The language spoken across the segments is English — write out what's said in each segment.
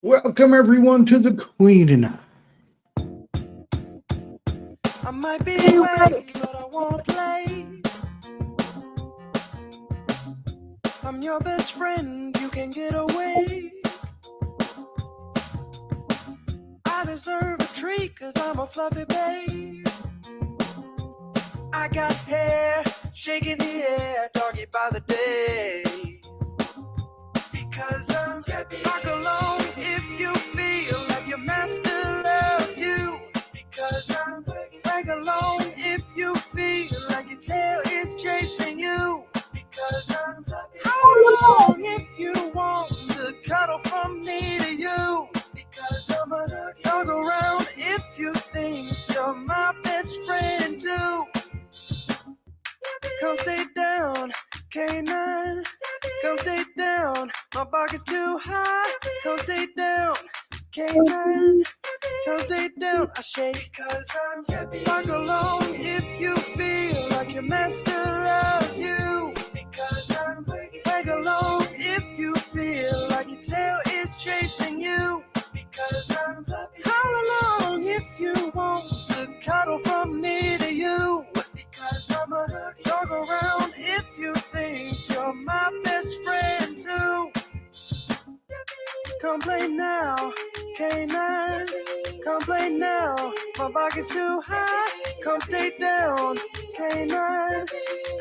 Welcome everyone to the Queen and I. I might be awake, but I wanna play. I'm your best friend, you can get away. I deserve a treat, cause I'm a fluffy babe. I got hair shaking the air, doggy by the day. Because I'm happy. Rock along if you feel like your master loves you. Because I'm drag along if you feel like your tail is chasing you. Because I'm happy. How long if you want to cuddle from me to you. Because I'm a dog around if you think you're my best friend too. Come stay down, K9. Come stay down, my bark is too high. Come stay down, K9. Come stay down, I shake cause I'm happy. Bark along if you feel like your master loves you. Because I'm wag along if you feel like your tail is chasing you. Because I'm happy. Howl along if you want to cuddle from me to you. Because I'm a dog around if you think you're my best friend too. Come play now, K9. Come play now, my bark is too high. Come stay down, K9.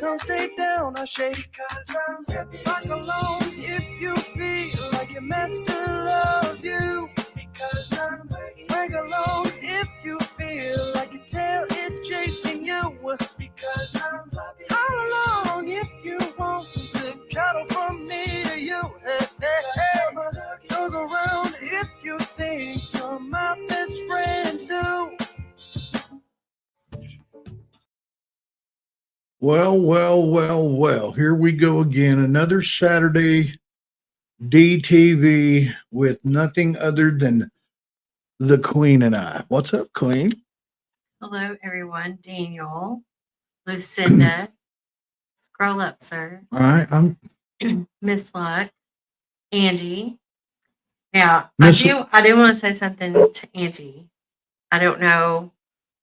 Come stay down, I shake cause I'm happy. Rock along if you feel like your master loves you. Because I'm wag along if you feel like your tail is chasing you. Because I'm happy. How long if you want to cuddle from me to you. Hey, hey, hey. Dog around if you think you're my best friend too. Well. Here we go again. Another Saturday DTV with nothing other than the Queen and I. What's up, Queen? Hello, everyone. Daniel, Lucinda, scroll up, sir. All right, I'm Miss Luck, Angie. Now, Miss- I do want to say something to Angie. I don't know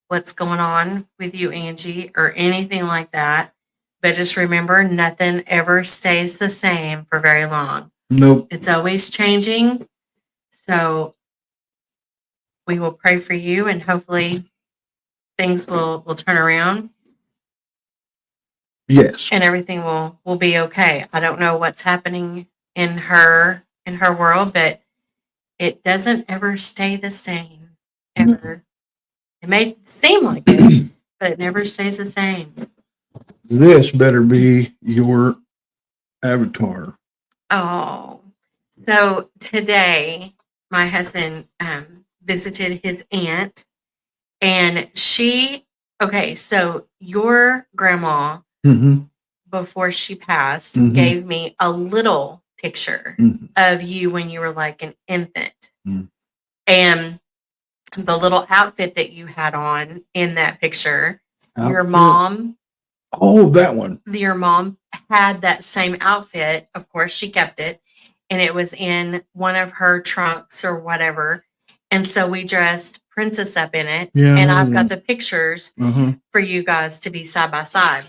what's going on with you, Angie, or anything like that. But just remember, nothing ever stays the same for very long. Nope. It's always changing. So we will pray for you, and hopefully things will turn around. Yes. And everything will be okay. I don't know what's happening in her world, but it doesn't ever stay the same ever. It may seem like it, but it never stays the same. This better be your avatar. Oh, so today my husband visited his aunt, and so your grandma, Mm-hmm. before she passed, Mhm. gave me a little picture Mhm. of you when you were like an infant. Mm. And the little outfit that you had on in that picture, your Outfit? mom Oh, that one. your mom had that same outfit. Of course, she kept it, and it was in one of her trunks or whatever. And so we dressed Princess up in it. Yeah, I And know I've got that. the pictures Uh-huh. for you guys to be side by side.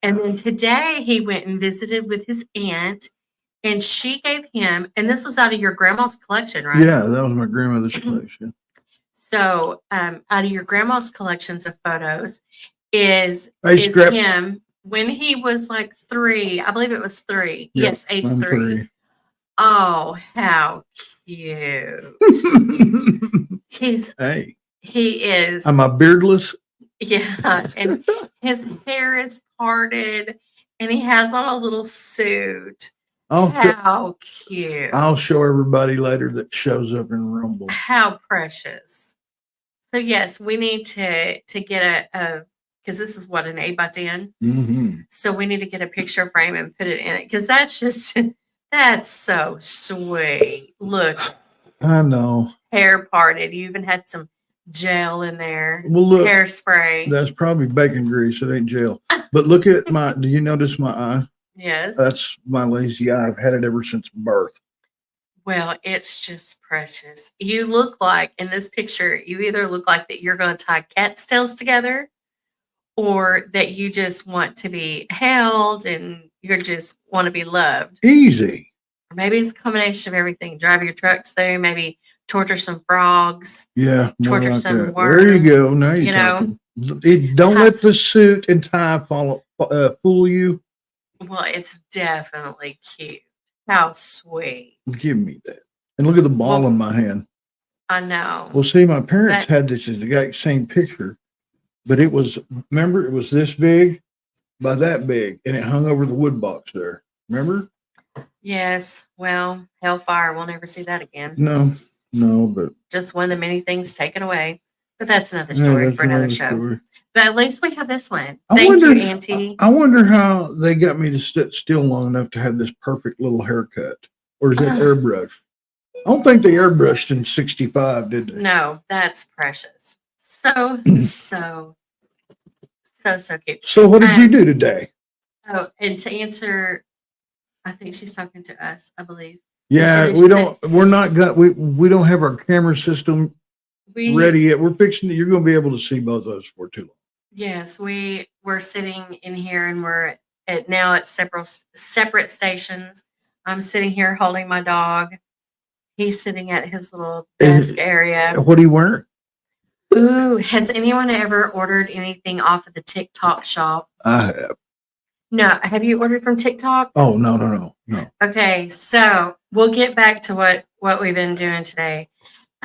And then today he went and visited with his aunt, and she gave him, and this was out of your grandma's collection, right? Yeah, that was my grandmother's collection. So out of your grandma's collections of photos is Hey, Scrap. him when he was like 3. I believe it was 3. Yep, Yes, age I'm 3. Oh, how cute. Hey, He is. am I beardless? Yeah, and his hair is parted, and he has on a little suit. How cute. I'll show everybody later that shows up in Rumble. How precious. So yes, we need to get a because this is what, an 8x10. Mm-hmm. So we need to get a picture frame and put it in it, because that's so sweet. Look, I know. hair parted. You even had some gel in there. Well, look, hairspray. That's probably bacon grease. It ain't gel. But look at my. Do you notice my eye? Yes. That's my lazy eye. I've had it ever since birth. Well, it's just precious. You look like in this picture, you either look like that you're going to tie cat's tails together or that you just want to be held and you just want to be loved. Easy. Or maybe it's a combination of everything. Drive your trucks through, maybe torture some frogs, Yeah, more torture like some that. There you worms, go. Now you're you know. talking. Don't Tie let some- the suit and tie fool you. Well, it's definitely cute. How sweet. Give me that. And look at the ball Well, in my hand. I know. Well, see, my parents That- had this exact same picture, but it was, remember, it was this big by that big, and it hung over the wood box there. Remember? Yes. Well, hellfire. We'll never see that again. No, but Just one of the many things taken away. But that's another yeah, story that's for another another show. story. But at least we have this one. I Thank wonder, you, Auntie. I wonder how they got me to sit still long enough to have this perfect little haircut. Or is it airbrush? I don't think they airbrushed in 65, did they? No, that's precious. So cute. So what did you do today? Oh, and to answer, I think she's talking to us, I believe. Yeah, finished we don't have our camera system We ready yet. We're fixing it. You're going to be able to see both of us for too long. Yes, we're sitting in here and we're at separate stations. I'm sitting here holding my dog. He's sitting at his little desk area. What are you wearing? Ooh, has anyone ever ordered anything off of the TikTok shop? I have. No, have you ordered from TikTok? Oh, no. Okay, so we'll get back to what we've been doing today.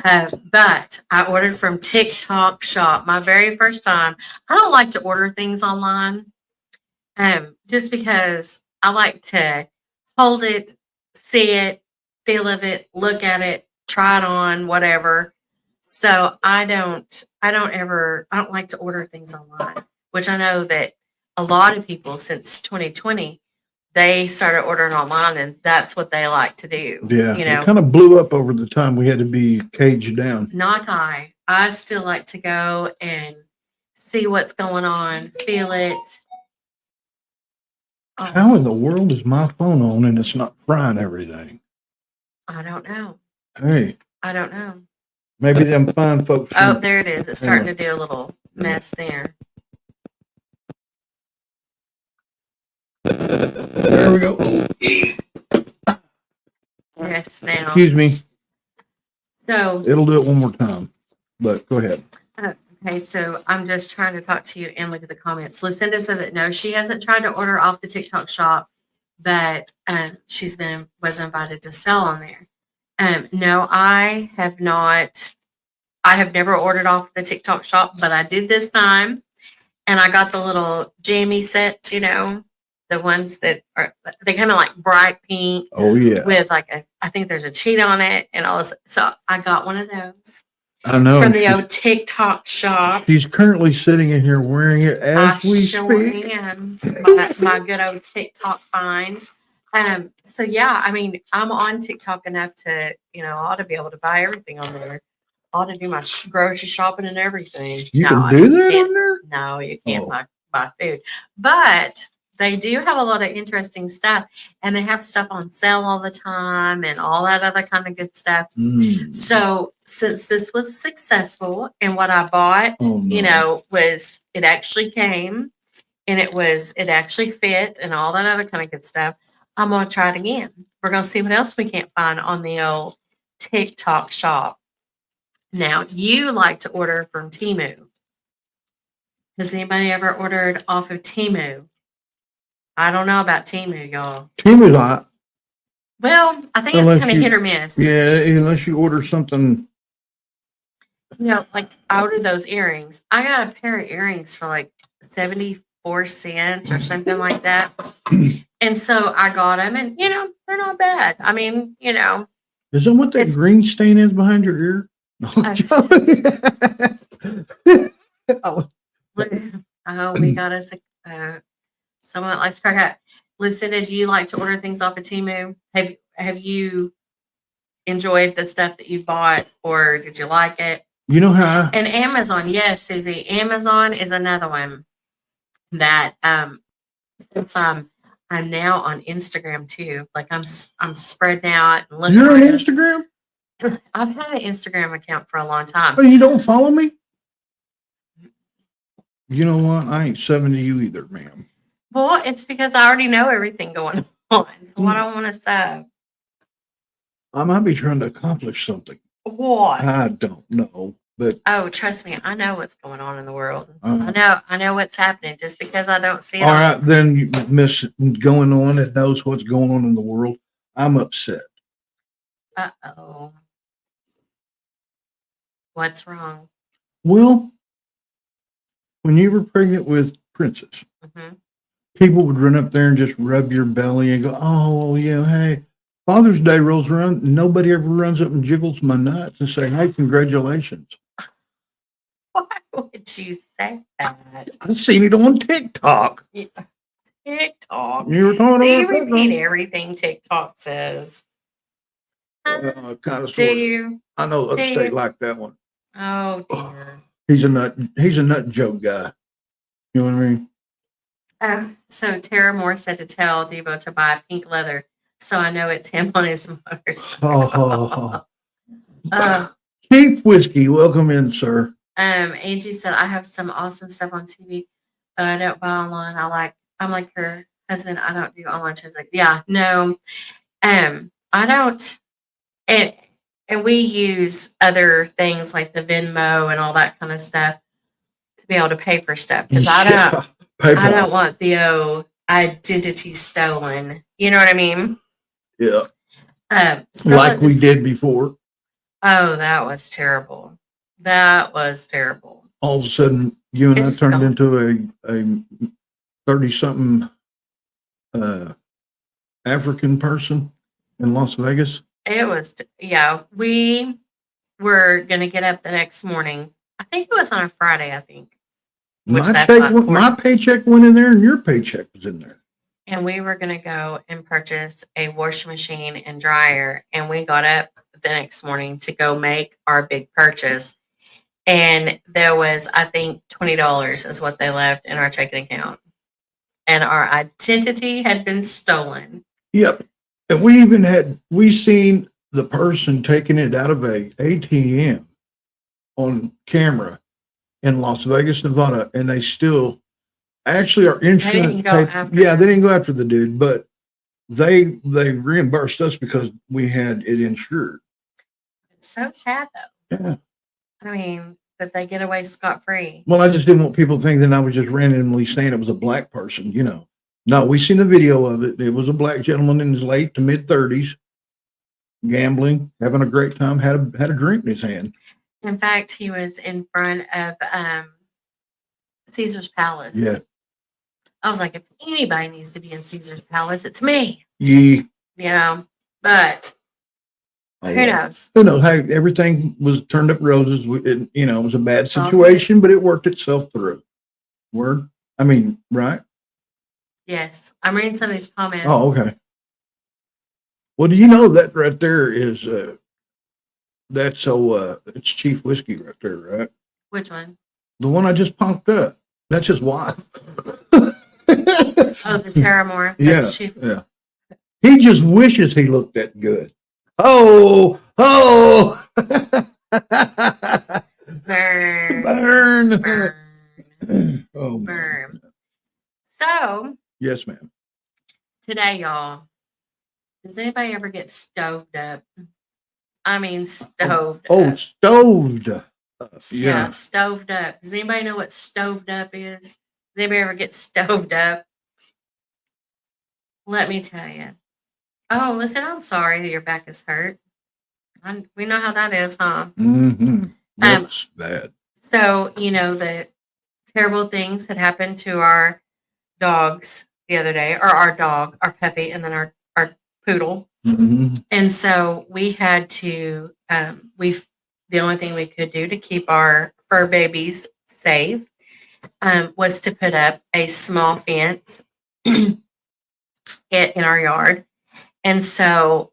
But I ordered from TikTok shop my very first time. I don't like to order things online, just because I like to hold it, see it, feel of it, look at it, try it on, whatever. So I don't like to order things online, which I know that a lot of people since 2020, they started ordering online and that's what they like to do. Yeah, You know, it kind of blew up over the time we had to be caged down. not I. I still like to go and see what's going on, feel it. How in the world is my phone on and it's not frying everything? I don't know. Hey, I don't know. maybe them fine folks. Oh, from- there it is. It's starting to do a little mess there. There we go. Yes, now. Excuse me. So, It'll do it one more time. But go ahead. okay, so I'm just trying to talk to you and look at the comments. Lucinda said that no, she hasn't tried to order off the TikTok shop, but was invited to sell on there. No, I have not. I have never ordered off the TikTok shop, but I did this time, and I got the little jammy sets. You know, the ones that they come in like bright pink Oh, yeah. with like I think there's a cheat on it and all this. So I got one of those I know. from the old TikTok shop. She's currently sitting in here wearing it as we sure speak. am. My good old TikTok finds. So yeah, I mean, I'm on TikTok enough to, I ought to be able to buy everything on there. I ought to do my grocery shopping and everything. You No, can do that can't. on there? No, you can't Oh. buy food. But they do have a lot of interesting stuff, and they have stuff on sale all the time and all that other kind of good stuff. Mm. So since this was successful and what I bought, Oh, no. was it actually came and it actually fit and all that other kind of good stuff, I'm going to try it again. We're going to see what else we can't find on the old TikTok shop. Now, you like to order from Temu. Has anybody ever ordered off of Temu? I don't know about Temu, y'all. Temu's hot. Well, I think Unless it's kind of you- hit or miss. Yeah, unless you order something. Like I ordered those earrings. I got a pair of earrings for like 74 cents or something like that. And so I got them and, they're not bad. I mean, Is that what that It's- green stain is behind your ear? Oh, we got us someone that likes to crack up. Lucinda, do you like to order things off of Temu? Have you enjoyed the stuff that you bought or did you like it? you know how? And Amazon, yes, Susie. Amazon is another one that since I'm I'm now on Instagram too. Like I'm spreading out and looking You're on around. Instagram? I've had an Instagram account for a long time. Oh, you don't follow me? You know what? I ain't 70 you either, ma'am. Well, it's because I already know everything going on. So I don't want to say. I might be trying to accomplish something. What? I don't know, but Oh, trust me, I know what's going on in the world. Uh-huh. I know what's happening. Just because I don't see it. all right, then you miss going on that knows what's going on in the world. I'm upset. Uh-oh. What's wrong? Well, when you were pregnant with Princess, Mm-hmm. people would run up there and just rub your belly and go, "Oh, yeah, hey." Father's Day rolls around, and nobody ever runs up and jiggles my nuts and say, "Hey, congratulations." Why would you say that? I've seen it on TikTok. Yeah. TikTok. You were talking Do you about repeat that, everything TikTok says? kind of Do sort of. you? I know Do Upstate you? like that one. Oh dear. He's a nut. He's a nut joke guy. You know what I mean? So Tara Moore said to tell Devo to buy pink leather, so I know it's him on his motorcycle. Oh, Uh, Chief Whiskey, welcome in, sir. Angie said I have some awesome stuff on TV, but I don't buy online. I'm like her husband. I don't do online shows. Like, yeah, no, I don't, and we use other things like the Venmo and all that kind of stuff to be able to pay for stuff because I PayPal. don't want the identity stolen. You know what I mean? Yeah, Scarlett like we just- did before. Oh, that was terrible. That was terrible. All of a sudden, you and I It's turned gone. into a 30-something African person in Las Vegas. It was, yeah. We were gonna get up the next morning. I think it was on a Friday. I think, which My that's check, not my important. paycheck went in there, and your paycheck was in there. And we were gonna go and purchase a washing machine and dryer. And we got up the next morning to go make our big purchase. And there was, I think, $20 is what they left in our checking account. And our identity had been stolen. Yep, and we seen the person taking it out of a ATM on camera in Las Vegas, Nevada, and they still actually our insurance. didn't go after yeah, him. they didn't go after the dude, but they reimbursed us because we had it insured. It's so sad, though. Yeah. I mean, that they get away scot free. Well, I just didn't want people thinking I was just randomly saying it was a black person, you know. No, we seen the video of it. It was a black gentleman in his late to mid 30s, gambling, having a great time, had a drink in his hand. In fact, he was in front of Caesar's Palace. Yeah. I was like, if anybody needs to be in Caesar's Palace, it's me. Yeah. You know, but who knows? Who knows? Hey, everything was turned up roses. It was a bad situation, but it worked itself through. Word? I mean, right? Yes, I'm reading some of these comments. Oh, okay. Well, do you know that right there is it's Chief Whiskey right there, right? Which one? The one I just punked up. That's his wife. Oh, the Tara Moore. That's Yeah. Yeah. He just wishes he looked that good. Oh. Burn. Burn. Oh, Burn. So, yes, ma'am. today, y'all, does anybody ever get stoved up? I mean, stoved Oh, up. stoved. Yeah, stoved up. Does anybody know what stoved up is? Does anybody ever get stoved up? Let me tell you. Oh, listen, I'm sorry that your back is hurt. We know how that is, huh? Mm-hmm. That's bad. So, the terrible things had happened to our dogs the other day, or our dog, our puppy, and then our poodle. Mm-hmm. And so we had to, the only thing we could do to keep our fur babies safe was to put up a small fence in our yard. And so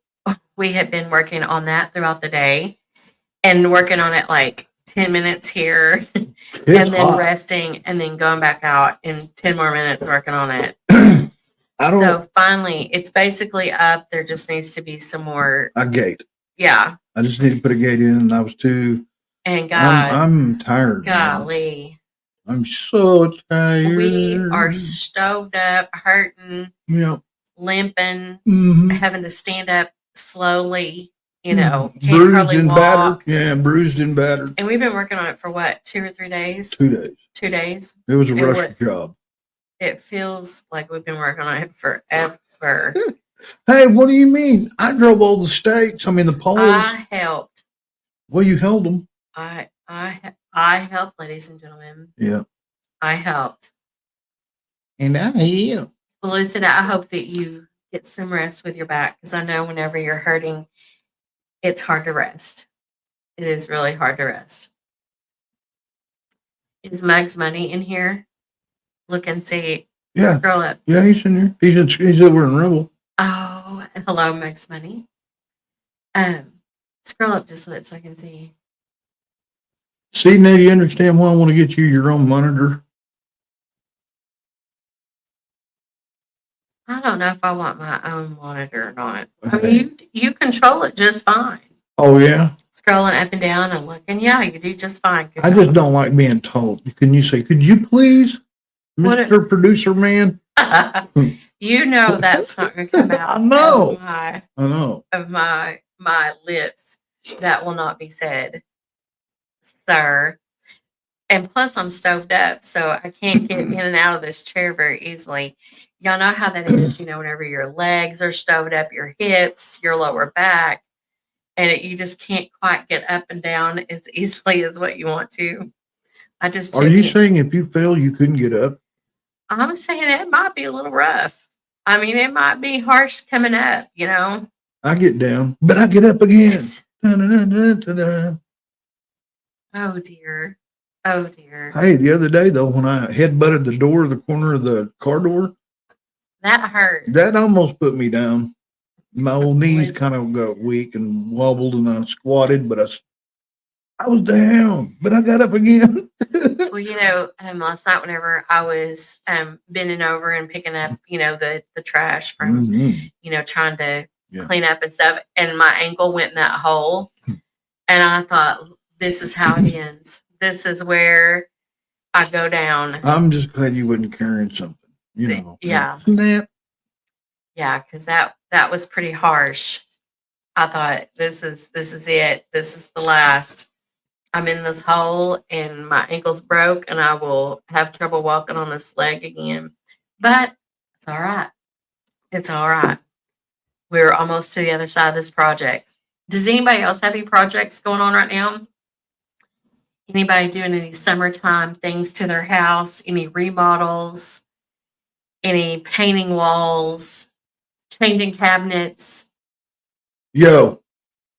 we had been working on that throughout the day and working on it like 10 minutes here and then hot. resting and then going back out in 10 more minutes working on it. I don't. So finally, it's basically up. There just needs to be some more. A gate. Yeah. I just need to put a gate in, and I was too. And God, I'm tired. Man. golly, I'm so tired. we are stoved up, hurting, Yeah. limping, Mm-hmm. having to stand up slowly. Can't bruised hardly and walk. battered. Yeah, bruised and battered. And we've been working on it for what, 2 or 3 days? 2 days. 2 days. It was a rush job. It feels like we've been working on it forever. Hey, what do you mean? I drove all the stakes. I mean, the poles. I helped. Well, you held them. I helped, ladies and gentlemen. Yeah. I helped. And I helped. Lucinda, I hope that you get some rest with your back, because I know whenever you're hurting, it's hard to rest. It is really hard to rest. Is Mug's Money in here? Look and see. Yeah. Scroll up. Yeah, he's in here. He's over in Rebel. Oh, hello, Mug's Money. Scroll up just a bit so I can see. See, now you understand why I want to get you your own monitor? I don't know if I want my own monitor or not. I mean, you control it just fine. Oh, yeah? Scrolling up and down and looking. Yeah, you do just fine. Good I job. just don't like being told. Can you say, could you please, Mr. Producer Man? You know that's not going to come out. I know. Of my lips. That will not be said, sir. And plus, I'm stoved up, so I can't get in and out of this chair very easily. Y'all know how that is, whenever your legs are stoved up, your hips, your lower back, and you just can't quite get up and down as easily as what you want to. Are you saying if you fell, you couldn't get up? I'm saying it might be a little rough. I mean, it might be harsh coming up, I get down, but I get up again. Oh, dear. Oh, dear. Hey, the other day, though, when I headbutted the corner of the car door. That hurt. That almost put me down. My old knees kind of got weak and wobbled, and I squatted, but I was down, but I got up again. Well, last night whenever I was bending over and picking up, the trash from, trying to clean up and stuff, and my ankle went in that hole, and I thought, this is how it ends. This is where I go down. I'm just glad you wasn't carrying something, Yeah. Snap. Yeah, because that was pretty harsh. I thought, this is it. This is the last. I'm in this hole and my ankle's broke and I will have trouble walking on this leg again. But it's all right. It's all right. We're almost to the other side of this project. Does anybody else have any projects going on right now? Anybody doing any summertime things to their house? Any remodels? Any painting walls? Changing cabinets? Yo.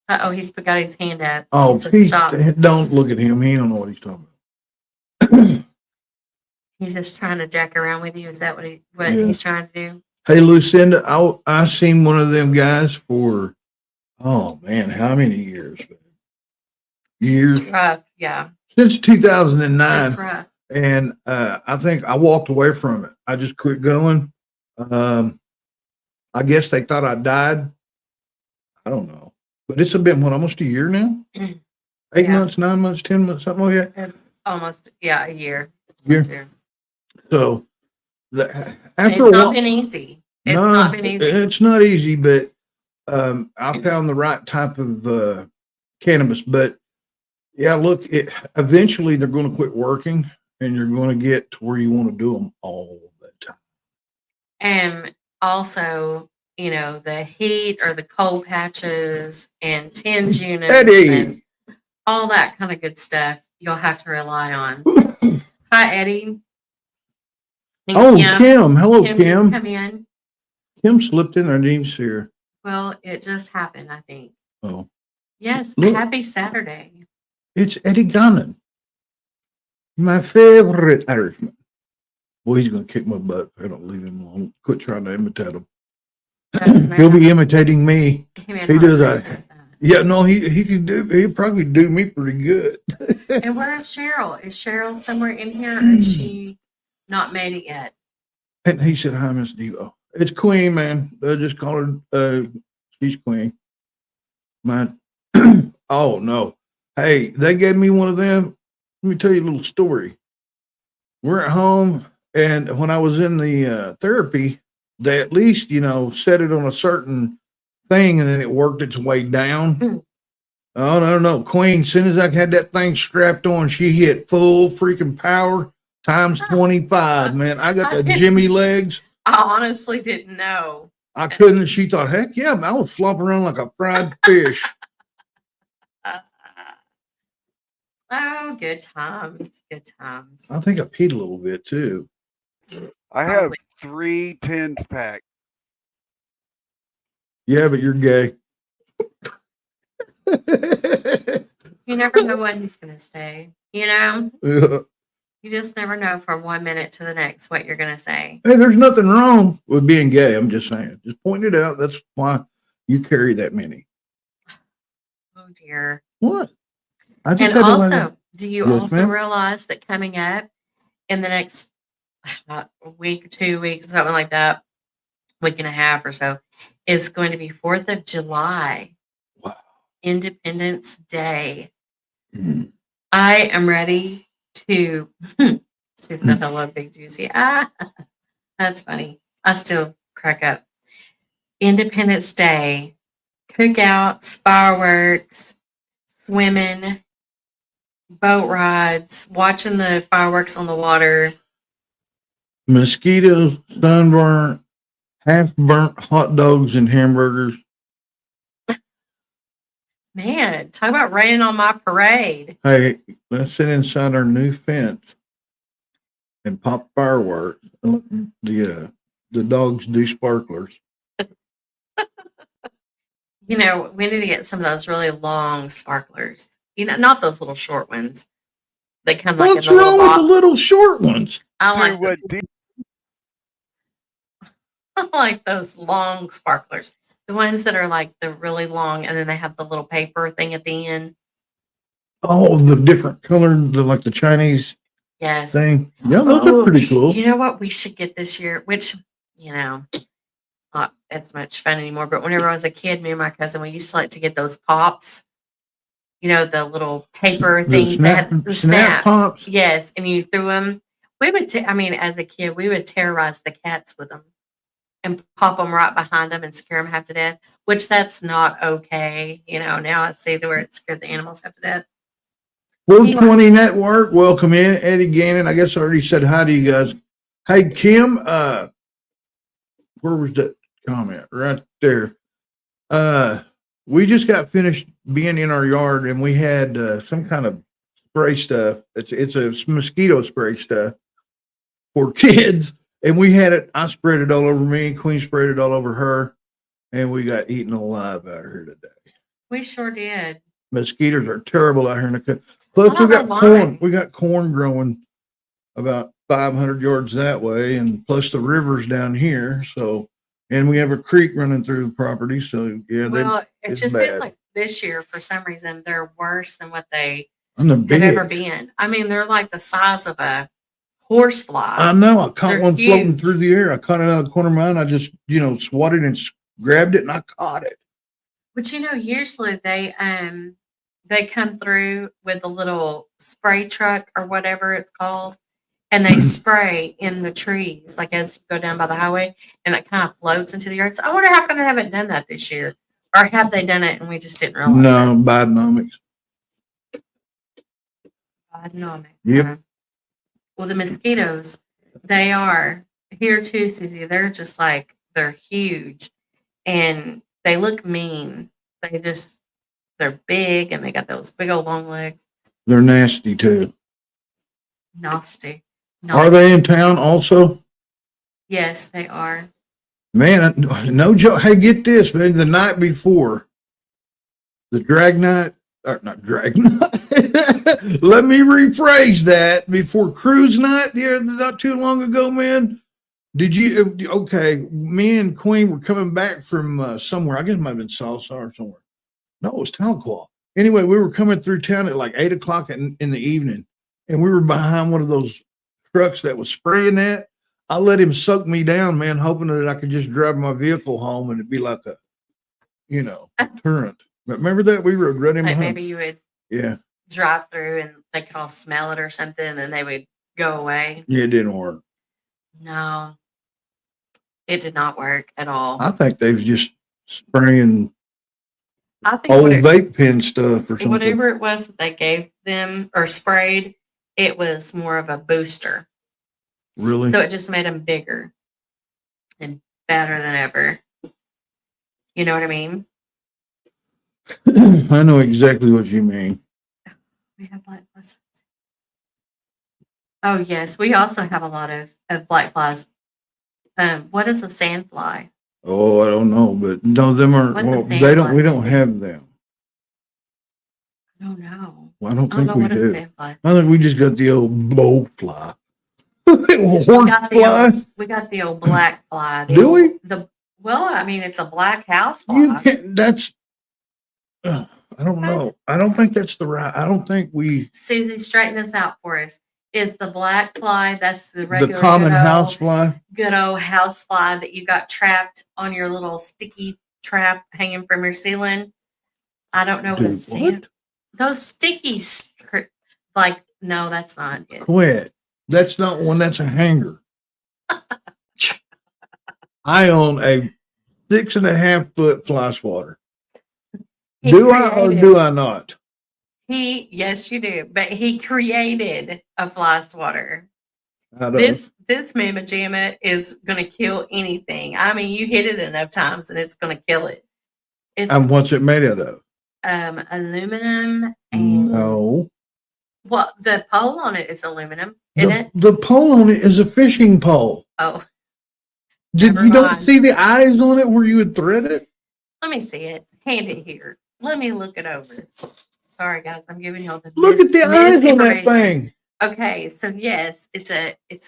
Uh-oh, he's got his hand up. Oh, don't look at him. He don't know what he's talking about. He's just trying to jack around with you. Is that what he's trying to do? Hey, Lucinda, I seen one of them guys for, oh, man, how many years? Years? It's rough, yeah. Since 2009. It's rough. And I think I walked away from it. I just quit going. I guess they thought I died. I don't know. But it's been, almost a year now? 8 months, 9 months, 10 months, something like that? It's almost, a year. Year. So, after it's not been easy. It's not been easy. It's not easy, but I found the right type of cannabis. But, yeah, look, eventually they're going to quit working, and you're going to get to where you want to do them all the time. And also, the heat or the cold patches and tinge units and all that kind of good stuff you'll have to rely on. Hi, Eddie. And Kim. Hello, Kim. Come in. Kim slipped in. I didn't even see her. Well, it just happened, I think. Oh. Yes, look, happy Saturday. It's Eddie Gunnan, my favorite Irishman. Boy, he's going to kick my butt if I don't leave him alone. Quit trying to imitate him. He'll be imitating me. He does that. Yeah, no, he can do. He'll probably do me pretty good. And where is Cheryl? Is Cheryl somewhere in here, or is she not made it yet? And he said, "Hi, Miss Devo." It's Queen, man. They just call her. She's Queen. My. Oh no. Hey, they gave me one of them. Let me tell you a little story. We're at home, and when I was in the therapy, they at least set it on a certain thing, and then it worked its way down. Oh no, no, Queen! As soon as I had that thing strapped on, she hit full freaking power times 25. Man, I got the Jimmy legs. I honestly didn't know. I couldn't. She thought, heck yeah, man, I was flopping around like a fried fish. Uh, oh, good times, good times. I think I peed a little bit too. I have 3 10s pack. Yeah, but you're gay. You never know when he's going to stay. You know, Yeah. you just never know from 1 minute to the next what you're going to say. Hey, there's nothing wrong with being gay. I'm just saying. Just pointing it out. That's why you carry that many. Oh dear. What? I just And had to let also, do you Yes, also ma'am. realize that coming up in the next a week, 2 weeks, something like that, week and a half or so, is going to be 4th of July, Wow. Independence Day. Mm. I am ready to she said hello, Big Juicy. Ah, that's funny. I still crack up. Independence Day, cookouts, fireworks, swimming, boat rides, watching the fireworks on the water. Mosquitoes, sunburn, half burnt hot dogs and hamburgers. Man, talk about raining on my parade. Hey, let's sit inside our new fence and pop fireworks. The dogs do sparklers. You know, we need to get some of those really long sparklers. You know, not those little short ones. They come like What's in the wrong little with the box. little short ones? I Dude, like what those, I like those long sparklers. The ones that are like the really long, and then they have the little paper thing at the end. Oh, the different color, like the Chinese Yes. thing. Yeah, those are pretty cool. You know what we should get this year? Which, you know, not as much fun anymore. But whenever I was a kid, me and my cousin, we used to like to get those pops. You know, the little paper The things that had the snap snaps. pops. Yes, and you threw them. We would, I mean, as a kid, we would terrorize the cats with them and pop them right behind them and scare them half to death. Which that's not okay. You know, now I see where it scared the animals half to death. 420 Network, welcome in. Eddie Gannon. I guess I already said hi to you guys. Hey, Kim, where was that comment? Right there. We just got finished being in our yard and we had some kind of spray stuff. It's a mosquito spray stuff for kids. And we had it, I sprayed it all over me, Queen sprayed it all over her, and we got eaten alive out here today. We sure did. Mosquitoes are terrible out here in the country. Plus, I we don't got know corn. why. We got corn growing about 500 yards that way, and plus the rivers down here. So, and we have a creek running through the property. So, yeah, Well, it it's just seems bad. like this year, for some reason, they're worse than what they and the have ever big. been. I mean, they're like the size of a horsefly. I know. I caught They're one floating huge. through the air. I caught it out of the corner of my eye. I just, swatted and grabbed it, and I caught it. But you know, usually they come through with a little spray truck or whatever it's called, and they spray in the trees, like as you go down by the highway, and it kind of floats into the earth. So I wonder how come they haven't done that this year, or have they done it and we just didn't realize No, it? Bidenomics. Bidenomics. Yep. Huh? Well, the mosquitoes, they are here too, Susie. They're just like they're huge, and they look mean. They're big, and they got those big old long legs. They're nasty too. Nasty. Are they in town also? Yes, they are. Man, no joke. Hey, get this, man. The night before, the drag night, or not drag night. Let me rephrase that. Before cruise night, yeah, not too long ago, man. Did you? Okay, me and Queen were coming back from somewhere. I guess it might have been Salsa or somewhere. No, it was Tahlequah. Anyway, we were coming through town at like 8 o'clock in the evening, and we were behind one of those trucks that was spraying that. I let him suck me down, man, hoping that I could just drive my vehicle home and it'd be like a, deterrent. But remember that we were running Like behind? maybe you would Yeah, drive through and they could all smell it or something, and then they would go away. yeah, it didn't work. No, it did not work at all. I think they've just spraying I think old vape pen stuff or something. whatever it was that they gave them or sprayed, it was more of a booster. Really? So it just made them bigger and better than ever. You know what I mean? I know exactly what you mean. We have black flies. Oh yes, we also have a lot of black flies. What is a sandfly? Oh, I don't know, but no, them aren't. What's a Well, sandfly? we don't have them. I don't know. Well, I don't I don't think know we what a do. sandfly. I think we just got the old bow fly. We Horse got fly. we got the old black fly. Do we? Well, I mean, it's a black house You fly. can't, that's, I don't know. I don't think that's the right. I don't think we, Susie, straighten this out for us. Is the black fly, that's the the regular common house fly. good old house fly that you got trapped on your little sticky trap hanging from your ceiling? I don't know Dude, what a sand. what? Those sticky like, no, that's not it. Quit. That's not one. That's a hanger. I own a 6.5 foot fly swatter. Do I or do I not? Yes, you do. But he created a fly swatter. I don't. This mamma jamma is going to kill anything. I mean, you hit it enough times and it's going to kill it. It's And what's it made out of? aluminum and No. well, the pole on it is aluminum, isn't it? The pole on it is a fishing pole. Oh, Did never you don't mind. see the eyes on it where you would thread it? Let me see it. Hand it here. Let me look it over. Sorry, guys, I'm giving y'all the Look at the eyes on that misinformation. thing. Okay, so yes, it's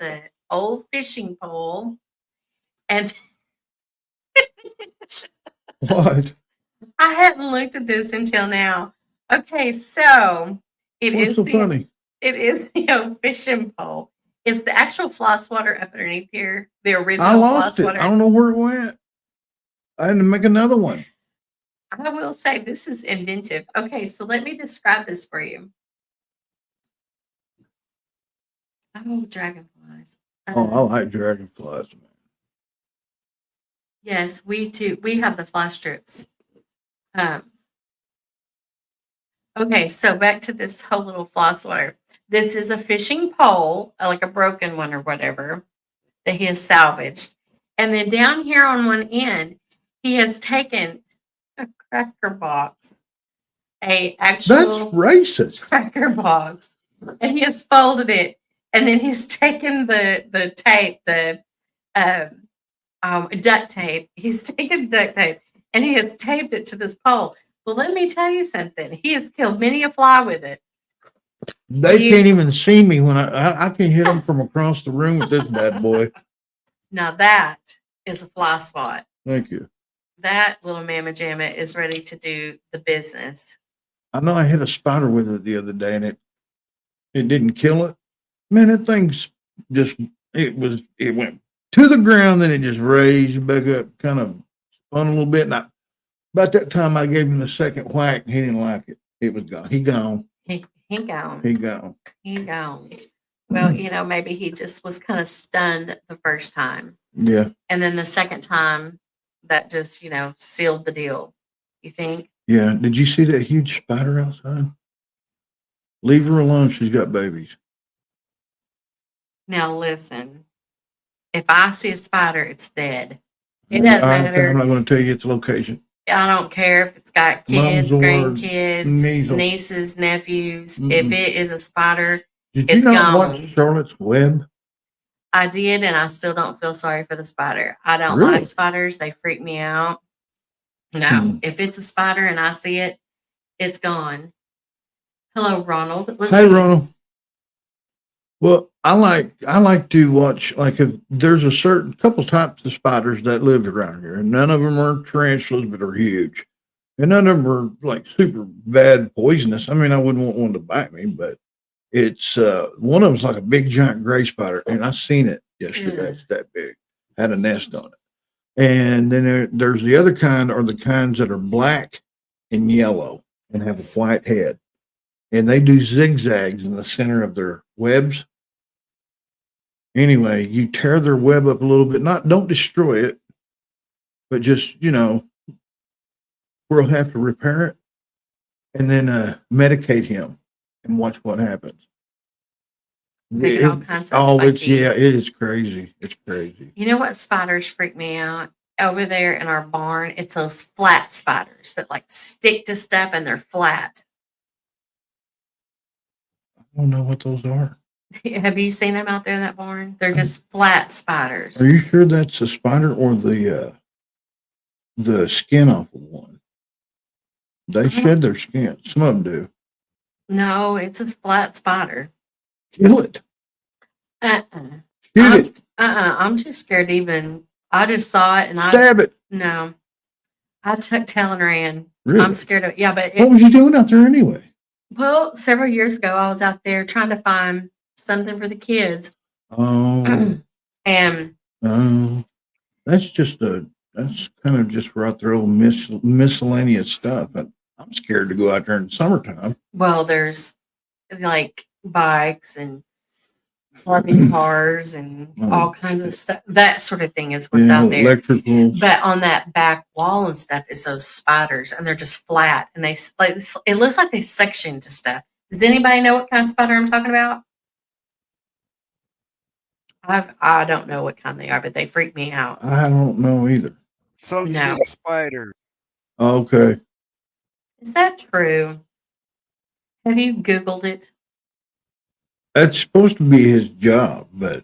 a old fishing pole, and What? I hadn't looked at this until now. Okay, so What's so funny? it is the old fishing pole. Is the actual fly swatter up underneath here? The original I lost fly it. swatter. I don't know where it went. I had to make another one. I will say this is inventive. Okay, so let me describe this for you. Oh, dragonflies. Oh, I like dragonflies, man. Yes, we too. We have the fly strips. Okay, so back to this whole little fly swatter. This is a fishing pole, like a broken one or whatever, that he has salvaged. And then down here on one end, he has taken a cracker box, That's actual racist. cracker box, and he has folded it, and then he's taken the tape, the duct tape. He's taken duct tape, and he has taped it to this pole. Well, let me tell you something. He has killed many a fly with it. They can't even see me when I can hit them from across the room with this bad boy. Now that is a fly spot. Thank you. That little mamma jamma is ready to do the business. I know I hit a spider with it the other day and it didn't kill it. Man, that thing's just it went to the ground, then it just raised back up, kind of spun a little bit. And about that time I gave him the second whack and he didn't like it. It was gone. He gone. He gone. He gone. He gone. Well, maybe he just was kind of stunned the first time. Yeah. And then the second time that just, sealed the deal. You think? Yeah. Did you see that huge spider outside? Leave her alone. She's got babies. Now listen, if I see a spider, it's dead. It doesn't matter. I'm not going to tell you its location. I don't care if it's got kids, Mom's grandkids, measles. nieces, nephews. Mm-mm. If it is a spider, Did you it's not gone. watch Charlotte's Web? I did, and I still don't feel sorry for the spider. I don't Really? like spiders. They freak me out. No, if it's a spider and I see it, it's gone. Hello, Ronald. Hey, Ronald. Well, I like to watch, like, if there's a certain couple types of spiders that live around here, and none of them are tarantulas, but are huge, and none of them are like super bad poisonous. I mean, I wouldn't want one to bite me, but it's one of them's like a big giant gray spider, and I seen it yesterday. Ugh. It's that big. Had a nest on it. And then there's the other kind, or the kinds that are black and yellow and have a white head. And they do zigzags in the center of their webs. Anyway, you tear their web up a little bit. Don't destroy it, but just, we'll have to repair it and then medicate him and watch what happens. They get all kinds of It's funky. it is crazy. It's crazy. You know what spiders freak me out? Over there in our barn, it's those flat spiders that like stick to stuff and they're flat. I don't know what those are. Have you seen them out there in that barn? They're just flat spiders. Are you sure that's a spider or the skin off of one? They shed their skin. Some of them do. No, it's a flat spider. Kill it. Shoot it. I'm too scared to even. I just saw it and Stab it. no. I took tail and ran. Really? I'm scared of it. Yeah, but What was you doing out there anyway? well, several years ago, I was out there trying to find something for the kids, Oh, and that's kind of just for out there old miscellaneous stuff. And I'm scared to go out there in summertime. well, there's like bikes and parking cars and all kinds of stuff. That sort of thing is what's out there. Electrical. But on that back wall and stuff is those spiders, and they're just flat, and they like it looks like they section to stuff. Does anybody know what kind of spider I'm talking about? I don't know what kind they are, but they freak me out. I don't know either. Sunset spider. Okay. Is that true? Have you Googled it? That's supposed to be his job, but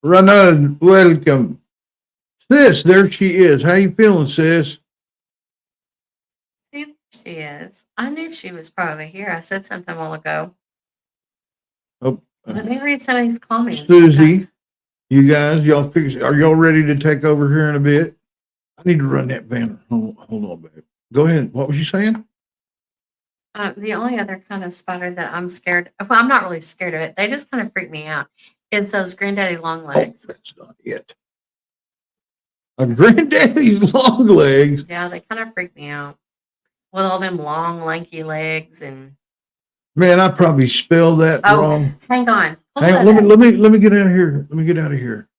Rana, welcome. Sis, there she is. How you feeling, sis? See, there she is. I knew she was probably here. I said something a while ago. Oh, Let me read some of these comments. Susie, you guys, are y'all ready to take over here in a bit? I need to run that banner. Hold on, babe. Go ahead. What was you saying? The only other kind of spider that I'm scared of, well, I'm not really scared of it. They just kind of freak me out. Is those granddaddy long legs. Oh, that's not it. A granddaddy's long legs. Yeah, they kind of freak me out. With all them long, lanky legs and. Man, I probably spelled that wrong. Hang on. Let me get out of here. Let me get out of here.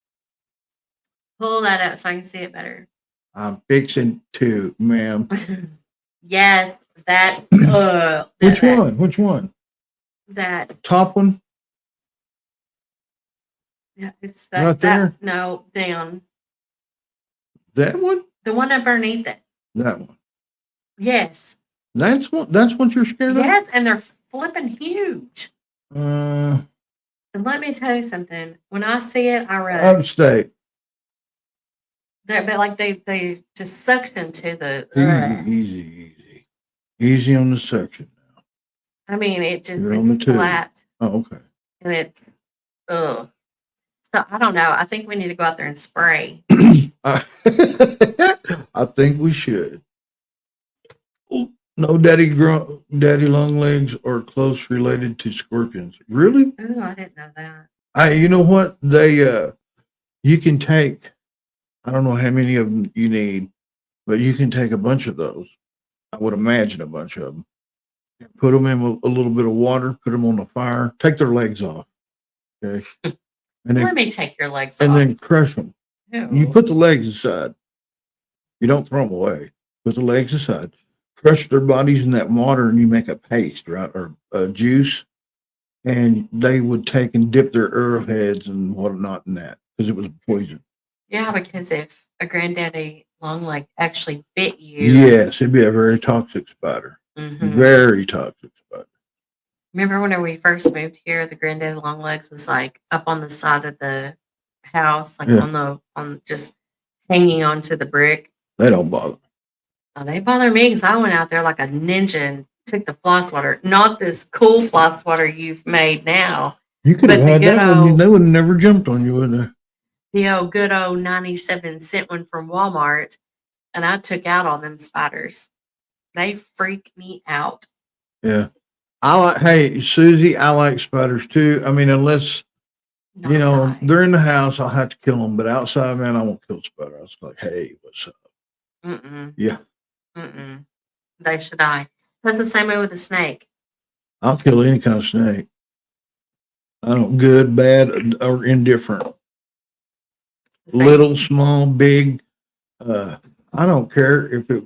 Pull that up so I can see it better. I'm fixing to, ma'am. Yes, that. Which one? That. Top one? Yeah, it's that. Right there? No, down. That one? The one underneath it. That one. Yes. That's what you're scared of? Yes, and they're flipping huge. And let me tell you something. When I see it, I run. Upstate. But like they just suction to the. Easy on the suction now. I mean, it's tube. flat. Oh, okay. And it's So I don't know. I think we need to go out there and spray. I think we should. No, daddy long legs are close related to scorpions. Really? Oh, I didn't know that. You know what? You can take, I don't know how many of them you need, but you can take a bunch of those. I would imagine a bunch of them. Put them in a little bit of water, put them on the fire, take their legs off. Okay. And Let me take your legs and off. then crush them. Ew. You put the legs aside. You don't throw them away. Put the legs aside. Crush their bodies in that water, and you make a paste, right, or a juice. And they would take and dip their arrowheads and whatnot in that because it was poison. Yeah, because if a granddaddy longleg actually bit you. Yes, it'd be a very toxic spider. Mm-hmm. Very toxic spider. Remember when we first moved here, the granddaddy longlegs was like up on the side of the house, like on just hanging onto the brick. They don't bother. Oh, they bother me because I went out there like a ninja and took the floss water. Not this cool floss water you've made now. You could have had that one. They would have never jumped on you, would they? The good old 97-cent one from Walmart. And I took out all them spiders. They freak me out. Yeah. Hey, Susie, I like spiders too. I mean, unless not You know, die. they're in the house, I'll have to kill them, but outside, man, I won't kill a spider. I was like, hey, what's up? Mm-mm. Yeah, Mm-mm. They should die. That's the same way with a snake. I'll kill any kind of snake. I don't good, bad, or indifferent. The same. Little, small, big. I don't care if it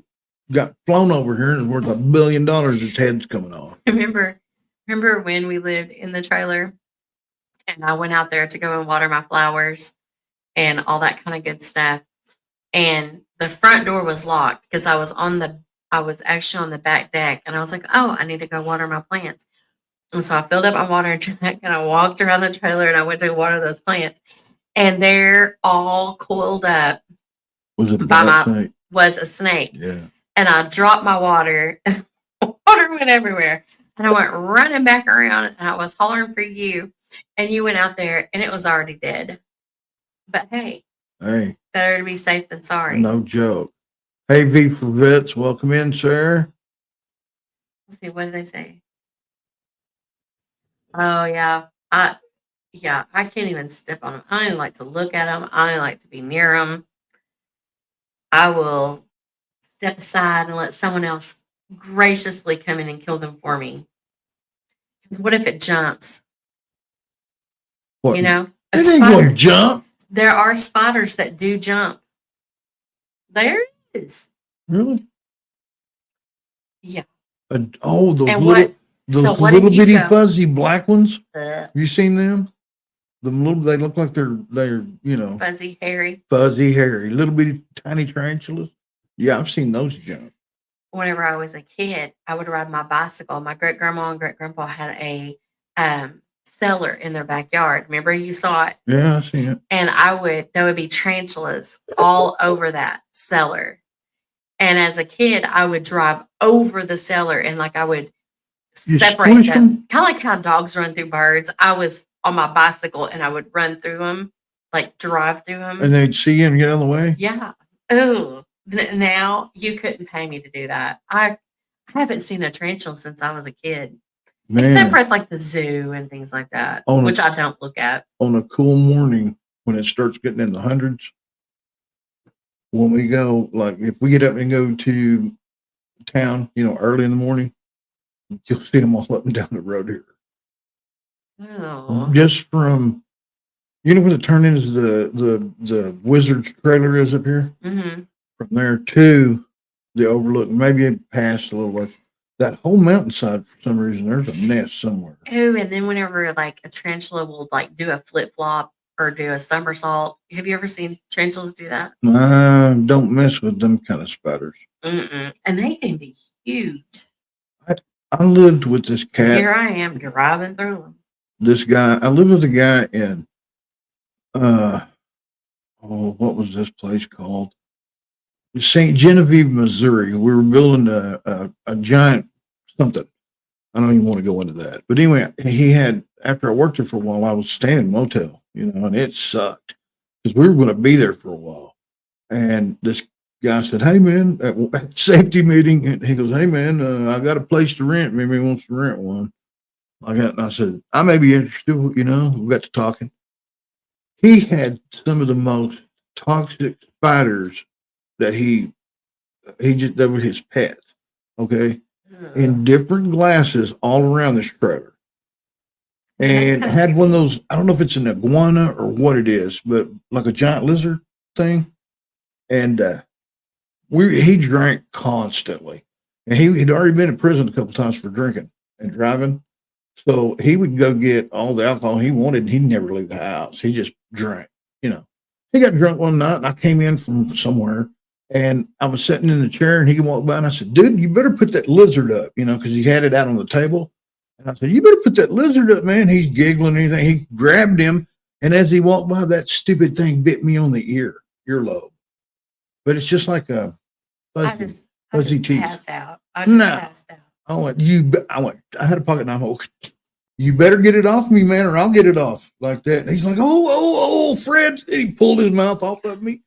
got flown over here and it's worth $1 billion. Its head's coming off. Remember when we lived in the trailer and I went out there to go and water my flowers and all that kind of good stuff. And the front door was locked because I was actually on the back deck and I was like, oh, I need to go water my plants. And so I filled up my watering tank and I walked around the trailer and I went to water those plants. And they're all coiled up Was it by black my snake? was a snake. Yeah. And I dropped my water and water went everywhere. And I went running back around and I was hollering for you. And you went out there and it was already dead. But hey, Hey, better to be safe than sorry. no joke. Hey, V for Vets, welcome in, sir. Let's see, what did they say? Oh yeah. I can't even step on them. I don't even like to look at them. I don't even like to be near them. I will step aside and let someone else graciously come in and kill them for me. Because what if it jumps? What? You know, a It ain't spider. gonna jump. There are spiders that do jump. There it is. Really? Yeah. Oh, those And little, what? those So what if little you bitty go? fuzzy black ones. Uh, Have you seen them? They look like they're fuzzy, hairy. fuzzy, hairy, little bitty tiny tarantulas. Yeah, I've seen those jump. Whenever I was a kid, I would ride my bicycle. My great grandma and great grandpa had a cellar in their backyard. Remember, you saw it, Yeah, I seen it. and there would be tarantulas all over that cellar. And as a kid, I would drive over the cellar and like I would You separate squish them, them? kind of like how dogs run through birds. I was on my bicycle and I would run through them, like drive through them. And they'd see you and get out of the way? Yeah. Oh, now you couldn't pay me to do that. I haven't seen a tarantula since I was a kid, except for Man, at like the zoo and things like that, On a- which I don't look at. on a cool morning when it starts getting in the hundreds, when we go, like if we get up and go to town, early in the morning, you'll see them all up and down the road here. Oh, Just from, where the turn into the Wizards trailer is up here? mm-hmm. From there to the overlook, maybe it passed a little way. That whole mountainside, for some reason, there's a nest somewhere. Oh, and then whenever like a tarantula will like do a flip flop or do a somersault, have you ever seen tarantulas do that? Don't mess with them kind of spiders. Mm-mm. And they can be huge. I lived with this cat. Here I am driving through them. This guy, I lived with a guy in, what was this place called? St. Genevieve, Missouri. We were building a giant something. I don't even want to go into that. But anyway, after I worked there for a while, I was staying in a motel, and it sucked because we were going to be there for a while. And this guy said, hey, man, at safety meeting, and he goes, hey, man, I got a place to rent. Maybe he wants to rent one. And I said, I may be interested, we got to talking. He had some of the most toxic spiders that that were his pets, okay, in different glasses all around this trailer. And had one of those, I don't know if it's an iguana or what it is, but like a giant lizard thing. And he drank constantly. And he'd already been in prison a couple times for drinking and driving. So he would go get all the alcohol he wanted. He'd never leave the house. He just drank, He got drunk one night and I came in from somewhere and I was sitting in the chair and he walked by and I said, dude, you better put that lizard up, because he had it out on the table. And I said, you better put that lizard up, man. He's giggling and anything. He grabbed him. And as he walked by, that stupid thing bit me on the earlobe. But it's just like a fuzzy, I fuzzy just teeth. pass out. I just passed out. I had a pocket knife. You better get it off me, man, or I'll get it off like that. And he's like, oh, Fred. And he pulled his mouth off of me.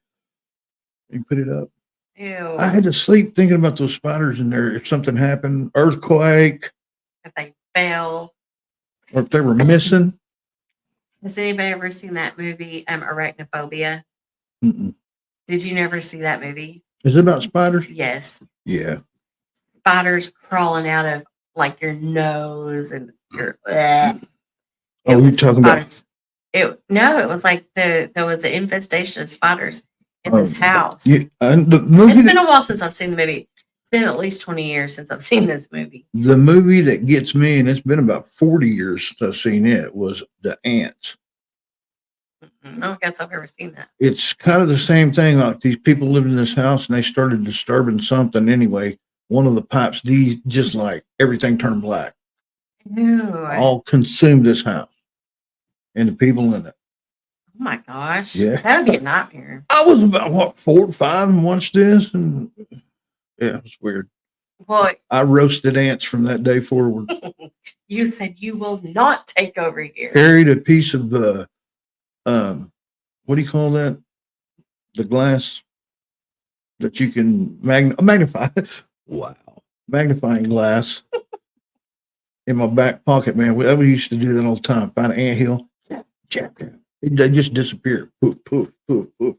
He put it up. Ew. I had to sleep thinking about those spiders in there. If something happened, earthquake, If they fell. or if they were missing. Has anybody ever seen that movie, Arachnophobia? Mm-mm. Did you never see that movie? Is it about spiders? Yes. Yeah. Spiders crawling out of like your nose and your. Oh, you're talking about. It was like there was an infestation of spiders in this house. Yeah, and the movie. It's been a while since I've seen the movie. It's been at least 20 years since I've seen this movie. The movie that gets me, and it's been about 40 years since I've seen it, was The Ants. I don't guess I've ever seen that. It's kind of the same thing. Like these people lived in this house and they started disturbing something anyway. One of the pipes, these just like everything turned black. Ew. All consumed this house and the people in it. Oh my gosh. Yeah. That would be a nightmare. I was about 4 or 5 and watched this, and yeah, it was weird. Well, I roasted ants from that day forward. you said you will not take over here. Carried a piece of what do you call that? The glass that you can magnify. Wow, magnifying glass in my back pocket, man. We used to do that all the time. Find an anthill, they just disappear. Poof, poof, poof, poof.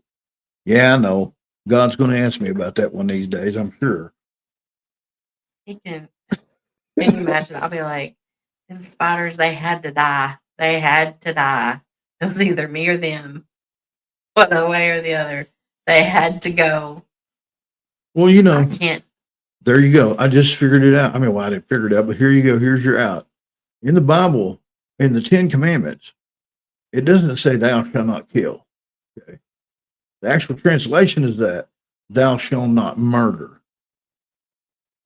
Yeah, I know. God's going to ask me about that one of these days, I'm sure. Can you imagine? I'll be like, them spiders, they had to die. They had to die. It was either me or them. One way or the other. They had to go. Well, you know, I can't. there you go. I just figured it out. I mean, well, I didn't figure it out, but here you go. Here's your out. In the Bible, in the 10 Commandments, it doesn't say thou shalt not kill. Okay. The actual translation is that thou shalt not murder.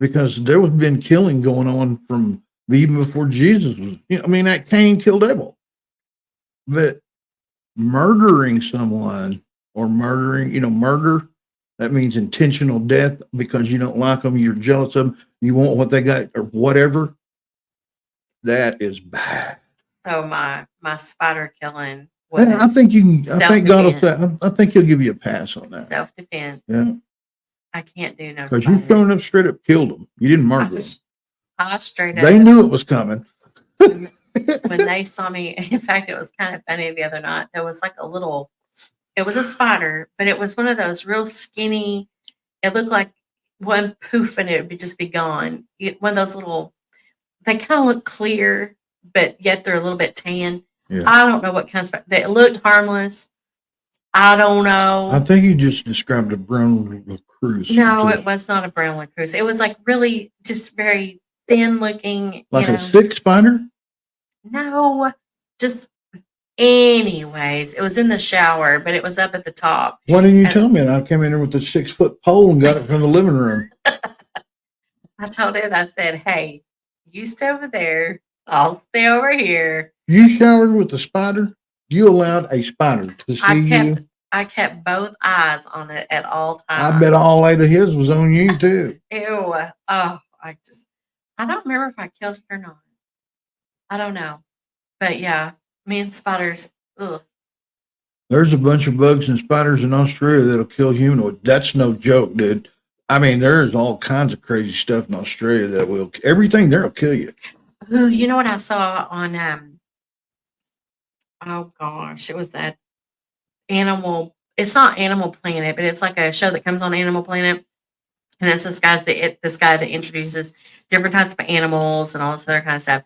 Because there was been killing going on from even before Jesus was, I mean, that Cain killed Abel. But murdering someone or murder, that means intentional death because you don't like them, you're jealous of them, you want what they got or whatever. That is bad. So my spider killing Yeah, I was think you can. I think God will say. self-defense. I think He'll give you a pass on that Self-defense. Yeah. I can't do no because you spiders. thrown up straight up killed them. You didn't murder them. I straight up. They knew it was coming. when they saw me. In fact, it was kind of funny the other night. There was like it was a spider, but it was one of those real skinny. It looked like one poof and it would just be gone. One of those little, they kind of look clear, but yet they're a little bit tan. Yeah. I don't know what kind of spider. They looked harmless. I don't know. I think you just described a brown recluse. No, it was not a brown recluse. It was like really just very thin looking. Like a stick spider. No, just anyways. It was in the shower, but it was up at the top. Why didn't you tell me? And I came in there with a 6-foot pole and got it from the living room. I told it, I said, hey, you stay over there. I'll stay over here. You showered with a spider? You allowed a spider to see you? I kept both eyes on it at all times. I bet all 8 of his was on you too. Ew. Oh, I don't remember if I killed it or not. I don't know. But yeah, me and spiders, ugh. There's a bunch of bugs and spiders in Australia that'll kill humanoids. That's no joke, dude. I mean, there's all kinds of crazy stuff in Australia that will, everything there will kill you. Ooh, you know what I saw on, oh gosh, it was that it's not Animal Planet, but it's like a show that comes on Animal Planet. And it's this guy that introduces different types of animals and all this other kind of stuff.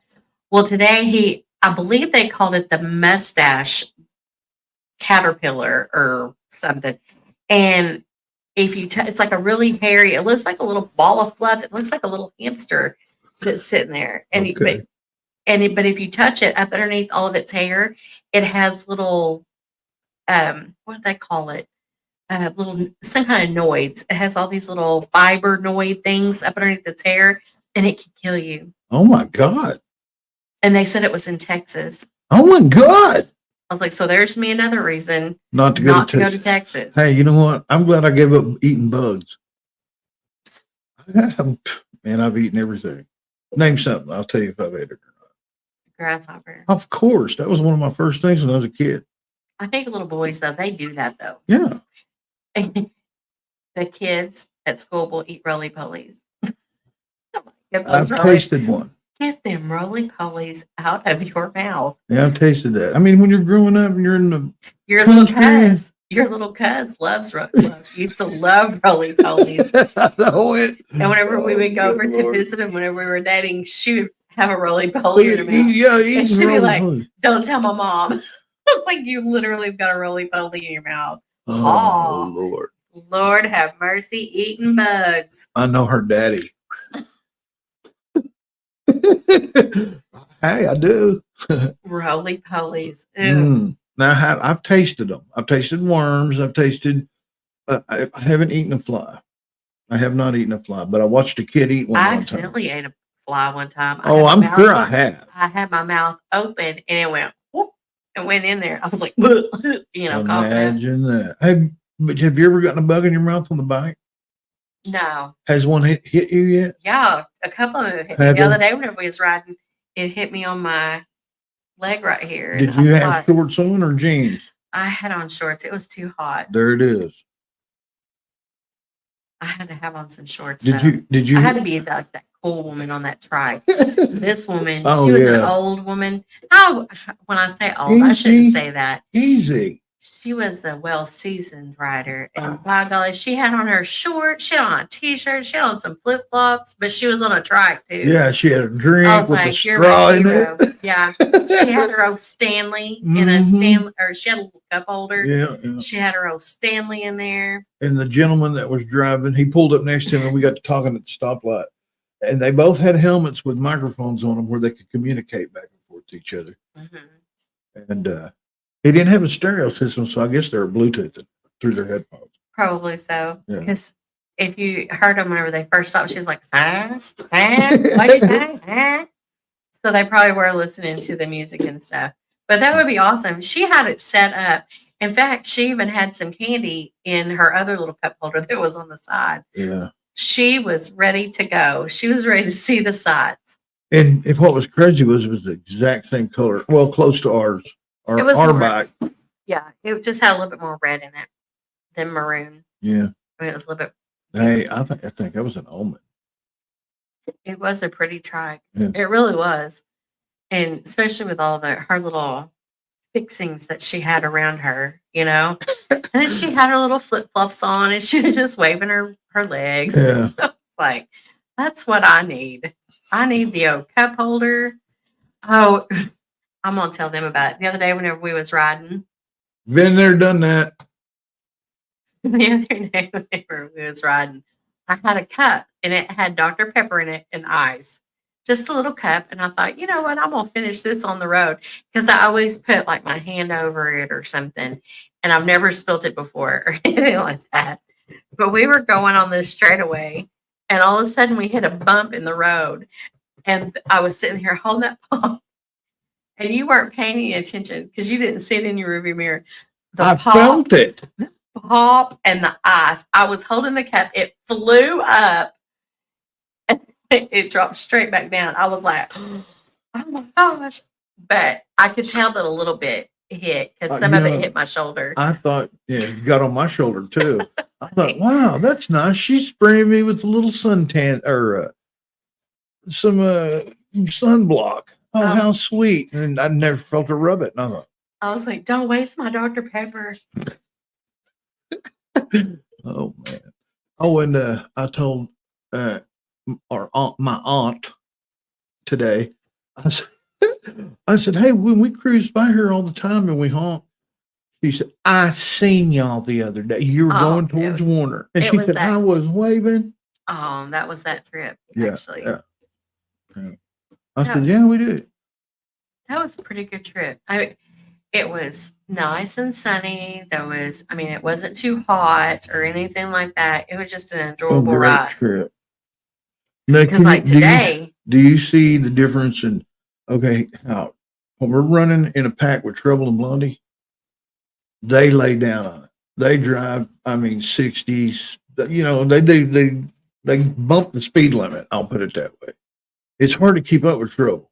Well, today I believe they called it the mustache caterpillar or something. And if you, it's like a really hairy, it looks like a little ball of fluff. It looks like a little hamster that's sitting there. And Okay. but if you touch it up underneath all of its hair, it has little, what do they call it? Little, some kind of noids. It has all these little fiber noid things up underneath its hair, and it can kill you. Oh my God. And they said it was in Texas. Oh my God. I was like, so there's me another reason Not to not go to go to Texas. Hey, you know what? I'm glad I gave up eating bugs. Man, I've eaten everything. Name something. I'll tell you if I've ate it or Grasshopper. not. Of course. That was one of my first things when I was a kid. I think little boys, though, they do that, though. Yeah. The kids at school will eat roly polies. I've tasted one. Get them roly polies out of your mouth. Yeah, I've tasted that. I mean, when you're growing up and you're in the Your little cuz used to love roly polies. I know it. And whenever we Oh, would go good over to Lord. visit him, whenever we were dating, she would have a roly poly in her mouth. Yeah, And eating she'd be roly like, polies. "Don't tell my mom." Like you literally have got a roly poly in your mouth. Oh Lord. Lord have mercy, eating bugs. I know her daddy. Hey, I do. Roly polies. Ew. Now I've tasted them. I've tasted worms. I've tasted. I haven't eaten a fly. I have not eaten a fly, but I watched a kid eat one I one time. accidentally ate a fly one time. Oh, I'm sure I have. I had my mouth open and it went whoop and went in there. I was like, coughing out. Imagine that. But have you ever gotten a bug in your mouth on the bike? No. Has one hit you yet? Yeah, a couple of them hit me. The other day whenever we was riding, it hit me on my leg right here. Did you have shorts on or jeans? I had on shorts. It was too hot. There it is. I had to have on some shorts. Did you? I had to be like that cool woman on that trike. This woman, Oh, she was yeah. an old woman. When I say old, I shouldn't say that. Easy. She was a well-seasoned rider, and by golly, she had on her shorts, she had on a t-shirt, she had on some flip-flops, but she was on a trike too. Yeah, she had a I drink was with a like, "You're straw my in hero." it. Yeah, she had her old Stanley in a Stanley, or she had a little cup holder. Yeah. She had her old Stanley in there. And the gentleman that was driving, he pulled up next to him, and we got to talking at the stoplight. And they both had helmets with microphones on them where they could communicate back and forth to each other. And he didn't have a stereo system, so I guess they were Bluetooth through their headphones. Probably so, Yeah. because if you heard them whenever they first stopped, she was like, what'd you say? So they probably were listening to the music and stuff. But that would be awesome. She had it set up. In fact, she even had some candy in her other little cup holder that was on the side. Yeah. She was ready to go. She was ready to see the sights. And if what was crazy was it was the exact same color, well, close to ours, It was our more- bike. Yeah, it just had a little bit more red in it than maroon. Yeah. I mean, it was a little bit. Hey, I think that was an omen. It was a pretty trike. Yeah. It really was, and especially with all her little fixings that she had around her, and then she had her little flip flops on, and she was just waving her legs. Yeah. Like, that's what I need. I need the old cup holder. Oh, I'm gonna tell them about it. The other day, whenever we was riding, Been there, done that. the other day whenever we was riding, I had a cup and it had Dr. Pepper in it and ice. Just a little cup. And I thought, you know what, I'm gonna finish this on the road. Because I always put like my hand over it or something. And I've never spilt it before or anything like that. But we were going on this straightaway and all of a sudden we hit a bump in the road. And I was sitting here holding that pump. And you weren't paying any attention because you didn't see it in your rearview mirror. I felt it. Pop and the ice. I was holding the cup. It flew up. And it dropped straight back down. I was like, oh my gosh. But I could tell that a little bit hit because some of it hit my shoulder. I thought, yeah, it got on my shoulder too. I thought, wow, that's nice. She's spraying me with a little suntan or some sunblock. Oh, how sweet. And I never felt her rub it. And I was like, don't waste my Dr. Pepper. Oh, man. Oh, and I told my aunt today, I said, hey, when we cruise by here all the time and we honk, she said, I seen y'all the other day. You were going towards Warner. And she said, I was waving. Oh, that was that trip, actually. Yeah. I said, yeah, we did. That was a pretty good trip. It was nice and sunny. It wasn't too hot or anything like that. It was just an enjoyable ride. Trip. Now, Because like today. Do you see the difference in, how when we're running in a pack with Trouble and Blondie, they lay down on it. They drive, 60s, they bump the speed limit. I'll put it that way. It's hard to keep up with Trouble.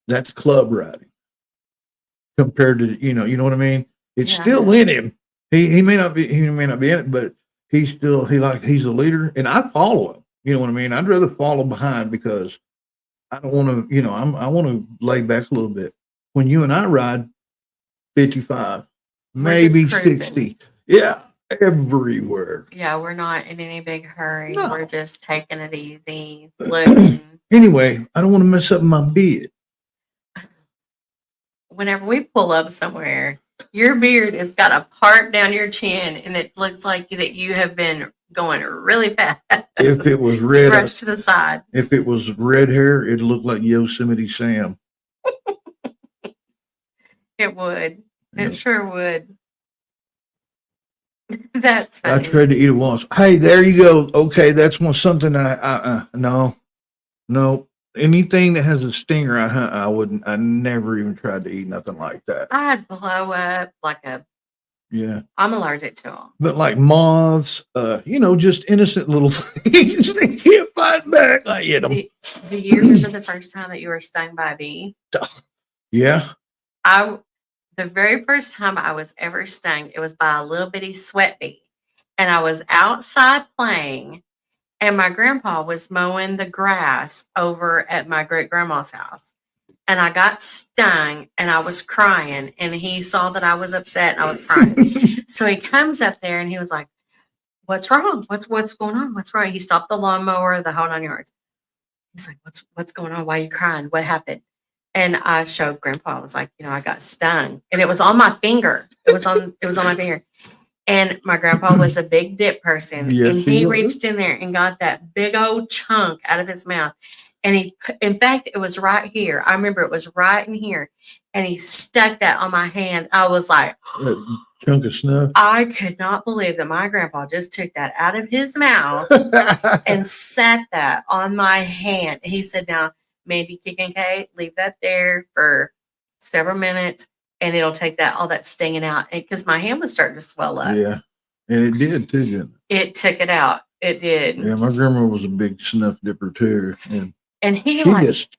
That's club riding compared to, you know what I mean? It's still in him. He may not be in it, but he's a leader and I follow him. You know what I mean? I'd rather follow behind because I don't want to, I want to lay back a little bit. When you and I ride 55, We're just maybe cruising. 60. Yeah, everywhere. Yeah, we're not in any big hurry. No. We're just taking it easy, looking. Anyway, I don't want to mess up my beard. Whenever we pull up somewhere, your beard has got a part down your chin, and it looks like that you have been going really fast. If it was To red, brush to the side. if it was red hair, it'd look like Yosemite Sam. It would. Yeah. It sure would. That's I funny. tried to eat it once. Hey, there you go. Okay, that's something no. Anything that has a stinger, I wouldn't. I never even tried to eat nothing like that. I'd blow up like a. Yeah, I'm allergic to them. but like moths, just innocent little things. They can't fight back. I eat them. Do you remember the first time that you were stung by a bee? Yeah. The very first time I was ever stung, it was by a little bitty sweat bee. And I was outside playing, and my grandpa was mowing the grass over at my great grandma's house. And I got stung, and I was crying, and he saw that I was upset and I was crying. So he comes up there and he was like, "What's wrong? What's going on? What's wrong?" He stopped the lawnmower, the whole 9 yards. He's like, "What's going on? Why are you crying? What happened?" And I showed Grandpa. I was like, I got stung, and it was on my finger. It was on my finger. And my grandpa was a big dip person, Yes, and he he was. reached in there and got that big old chunk out of his mouth. And in fact, it was right here. I remember it was right in here, and he stuck that on my hand. I was like, That chunk of snuff. I could not believe that my grandpa just took that out of his mouth and sat that on my hand. He said, "Now, maybe Kick and K, leave that there for several minutes, and it'll take all that stinging out." Because my hand was starting to swell up. Yeah, and it did too, didn't It took it out. It did. it? Yeah, my grandma was a big snuff dipper too, and he she just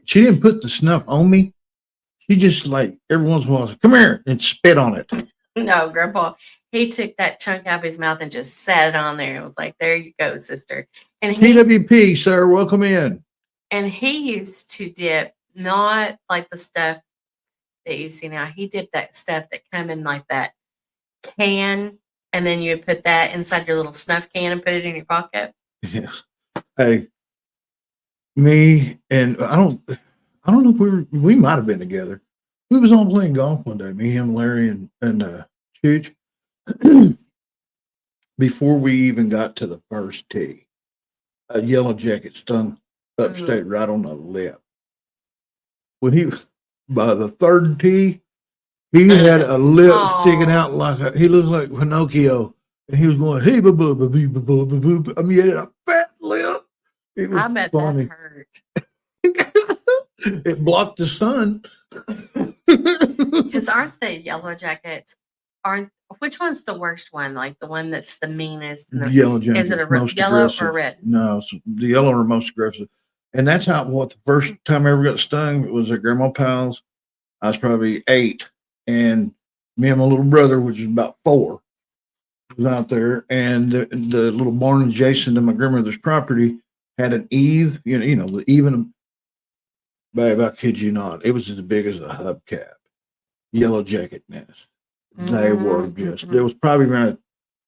she didn't put the snuff on me. She just every once in a while, come here and spit on it. No, Grandpa, he took that chunk out of his mouth and just sat it on there. It was like, "There you go, sister." And TWP, sir, welcome in. And he used to dip not like the stuff that you see now. He dipped that stuff that come in like that can, and then you would put that inside your little snuff can and put it in your pocket. Yes. Hey, me and I don't know if we might have been together. We was on playing golf one day, me, him, Larry, and Chooch. Before we even got to the first tee, a yellow jacket stung upstate right on the lip. When he was by the third tee, he had a lip sticking out he looked like Pinocchio, and he was going, "Hey, boo, boo, boo, boo, boo, boo, boo." I mean, he had a fat lip. It was I bet funny. that hurt. It blocked the sun. Because aren't the yellow jackets? Which one's the worst one? Like the one that's the meanest? The yellow jacket. Is it a most yellow aggressive. or red? No, the yellow are most aggressive. And that's the first time I ever got stung. It was at Grandma Powell's. I was probably 8, and me and my little brother, which is about 4, was out there, and the little barn adjacent to my grandmother's property had an eave. The eave. Babe, I kid you not, it was as big as a hubcap. Yellow jacket nest. They were just. There was probably around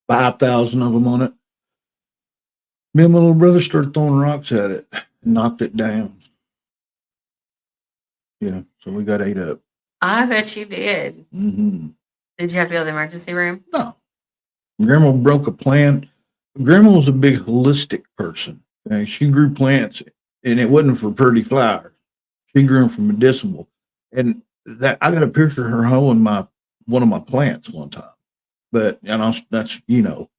5,000 of them on it. Me and my little brother started throwing rocks at it and knocked it down. Yeah, so we got 8 up. I bet you did. Mm-hmm. Did you have to go to the emergency room? No. Grandma broke a plant. Grandma was a big holistic person. And she grew plants, and it wasn't for pretty flowers. She grew them for medicinal. And that I got a picture of her hoeing one of my plants one time. But that's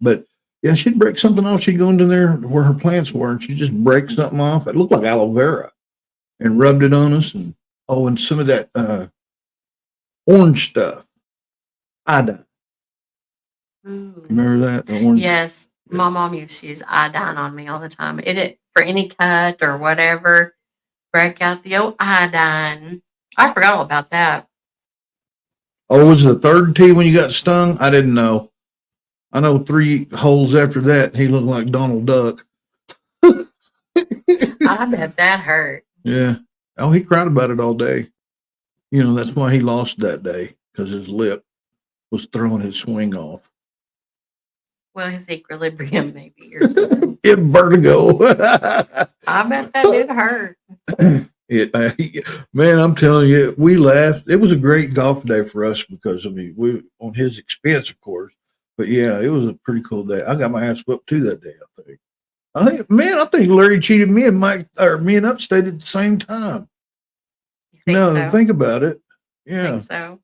But yeah, she'd break something off. She'd go into there where her plants were, and she'd just break something off. It looked like aloe vera, and rubbed it on us. And some of that orange stuff. Iodine. Ooh. Remember that? The orange? Yes. Yeah. My mom used to use iodine on me all the time. For any cut or whatever, break out the old iodine. I forgot all about that. Oh, was it the third tee when you got stung? I didn't know. I know 3 holes after that, he looked like Donald Duck. I bet that hurt. Yeah. Oh, he cried about it all day. You know, that's why he lost that day because his lip was throwing his swing off. Well, his equilibrium maybe or something. It vertigo. I bet that did hurt. Man, I'm telling you, we laughed. It was a great golf day for us because I mean, we on his expense, of course. But yeah, it was a pretty cool day. I got my ass whooped too that day. I think Larry cheated me and Mike, or me and Upstate at the same time. You think No, so? think about it. I Yeah. think so.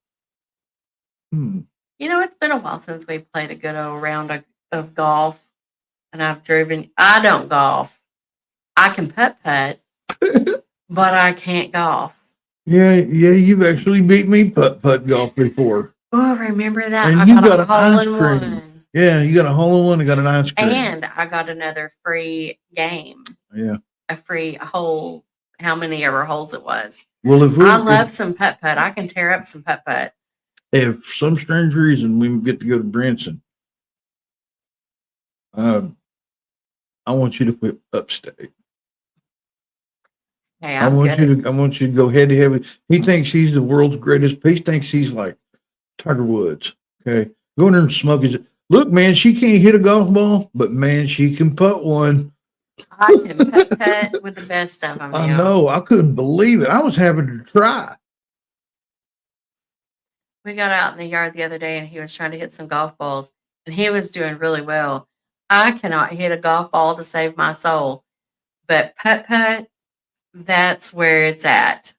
Hmm. You know, it's been a while since we played a good old round of golf, and I've driven. I don't golf. I can putt, but I can't golf. Yeah, you've actually beat me putt golf before. Oh, remember that? And I you got got a an hole ice in cream. one. Yeah, you got a hole in one and got an ice cream. And I got another free game. Yeah. A free hole, how many ever holes it was. Well, I love some putt. I can tear up some putt. If for some strange reason we get to go to Branson, I want you to quit Upstate. Hey, I want you to go head to head. He thinks he's the world's greatest. He thinks he's like Tiger Woods. Okay, go in there and smoke his. Look, man, she can't hit a golf ball, but man, she can putt one. I can putt with the best of them. I know. I couldn't believe it. I was having to try. We got out in the yard the other day, and he was trying to hit some golf balls, and he was doing really well. I cannot hit a golf ball to save my soul, but putt, that's where it's at.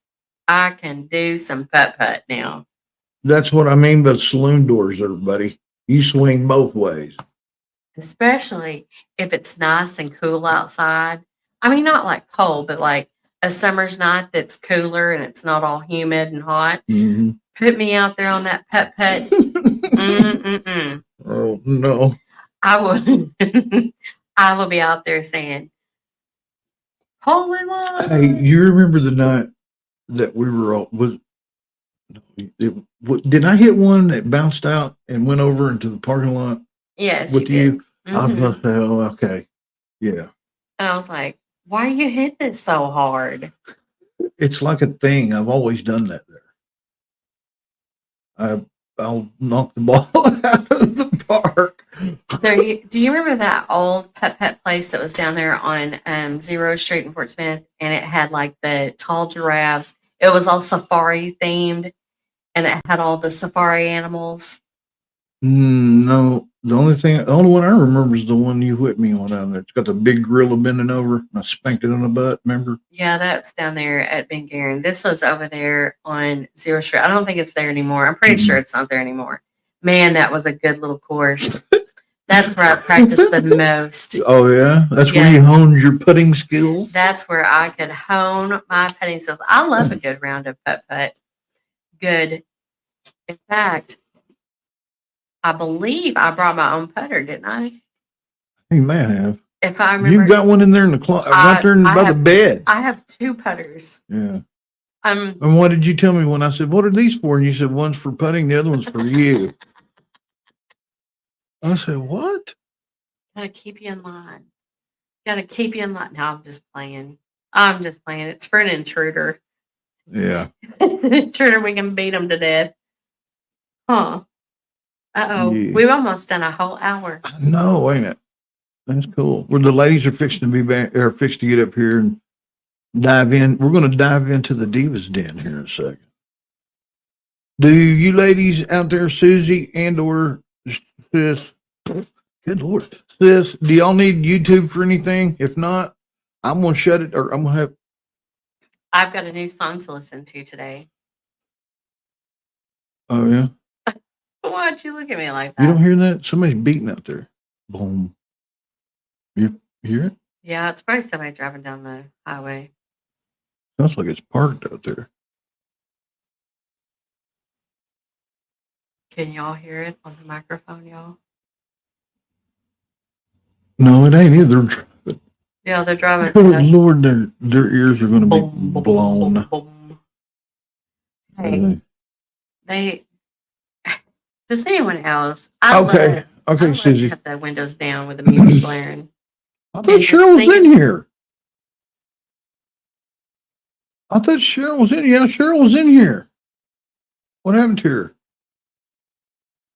I can do some putt now. That's what I mean by saloon doors, everybody. You swing both ways. Especially if it's nice and cool outside. I mean, not like cold, but like a summer's night that's cooler and it's not all humid and hot. Mm-hmm. Put me out there on that putt. Oh no! I will. I will be out there saying, "Hole in one." Hey, you remember the night that we were all did I hit one that bounced out and went over into the parking lot? Yes, with you. you? I was gonna say, oh, okay, yeah. And I was like, "Why are you hitting it so hard?" It's like a thing. I've always done that there. I'll knock the ball out of the park. Do you remember that old pet place that was down there on 0 Street in Fort Smith? And it had like the tall giraffes. It was all safari themed, and it had all the safari animals. No, the only one I remember is the one you whipped me on down there. It's got the big gorilla bending over, and I spanked it on the butt. Remember? Yeah, that's down there at Ben Garen. This was over there on 0 Street. I don't think it's there anymore. I'm pretty sure it's not there anymore. Man, that was a good little course. That's where I practiced the most. Oh yeah, that's where you honed your putting skills. That's where I could hone my putting skills. I love a good round of putt. Good. In fact, I believe I brought my own putter, didn't I? You may have. If I remember, You've got one in there in the closet, right there by the bed. I have 2 putters. Yeah. And what did you tell me when I said, "What are these for?" And you said, "One's for putting, the other one's for you." I said, "What?" Gotta keep you in line. No, I'm just playing. It's for an intruder. Yeah. If it's an intruder, we can beat them to death. Huh. Uh-oh. Yeah. We've almost done a whole hour. No, ain't it? That's cool. Where the ladies are fixing to be back, or fixed to get up here and dive in. We're going to dive into the Divas Den here in a second. Do you ladies out there, Susie and or sis, good Lord, sis, do y'all need YouTube for anything? If not, I'm going to shut it, or I'm going to have. I've got a new song to listen to today. Oh, yeah? Why'd you look at me like that? You don't hear that? Somebody's beating out there. Boom. You hear it? Yeah, it's probably somebody driving down the highway. Sounds like it's parked out there. Can y'all hear it on the microphone, y'all? No, it ain't either. Yeah, they're driving. Oh, Lord, their ears are going to be blown. Boom. Hey, does anyone else? Okay, Susie. Have the windows down with the music blaring. I thought Cheryl was in here. I thought Cheryl was in. Yeah, Cheryl was in here. What happened to her?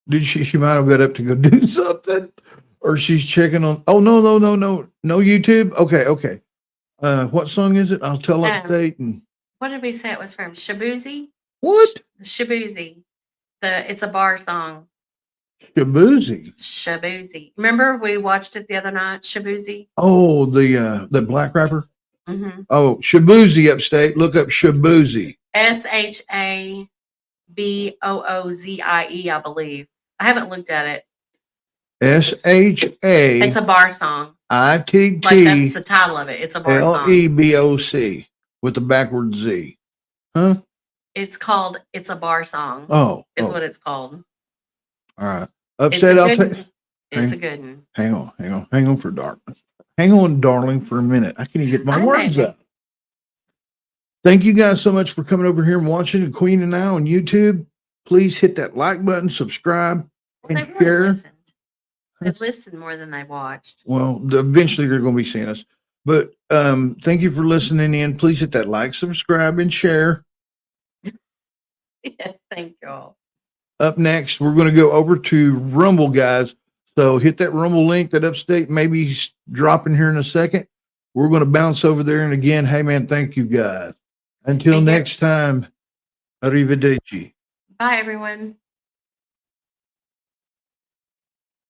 Did she might have got up to go do something, or she's checking on. Oh no YouTube. Okay. What song is it? I'll tell update and What did we say it was from? Shabuzi? what? Shabuzi. It's a bar song. Shabuzi. Shabuzi. Remember we watched it the other night? Shabuzi. Oh, the black rapper. Mm-hmm. Oh, Shabuzi upstate. Look up Shabuzi. SHABOOZIE, I believe. I haven't looked at it. It's a bar song. Like that's the title of it. It's a bar song. LEBOC with the backward Z. Huh? It's called It's a Bar Song. Oh. Is what it's called. All right. Upstate, I'll take. It's a good one. Hang on for darling. Hang on, darling, for a minute. I can't even get my words out. Thank you guys so much for coming over here and watching the Queen and I on YouTube. Please hit that like button, subscribe, and share. They've listened more than they watched. Well, eventually they're going to be seeing us. But thank you for listening in. Please hit that like, subscribe, and share. Yes, thank y'all. Up next, we're going to go over to Rumble, guys. So hit that Rumble link, that upstate, maybe he's dropping here in a second. We're going to bounce over there. And again, hey, man, thank you, guys. Until next time, arrivederci. Bye, everyone.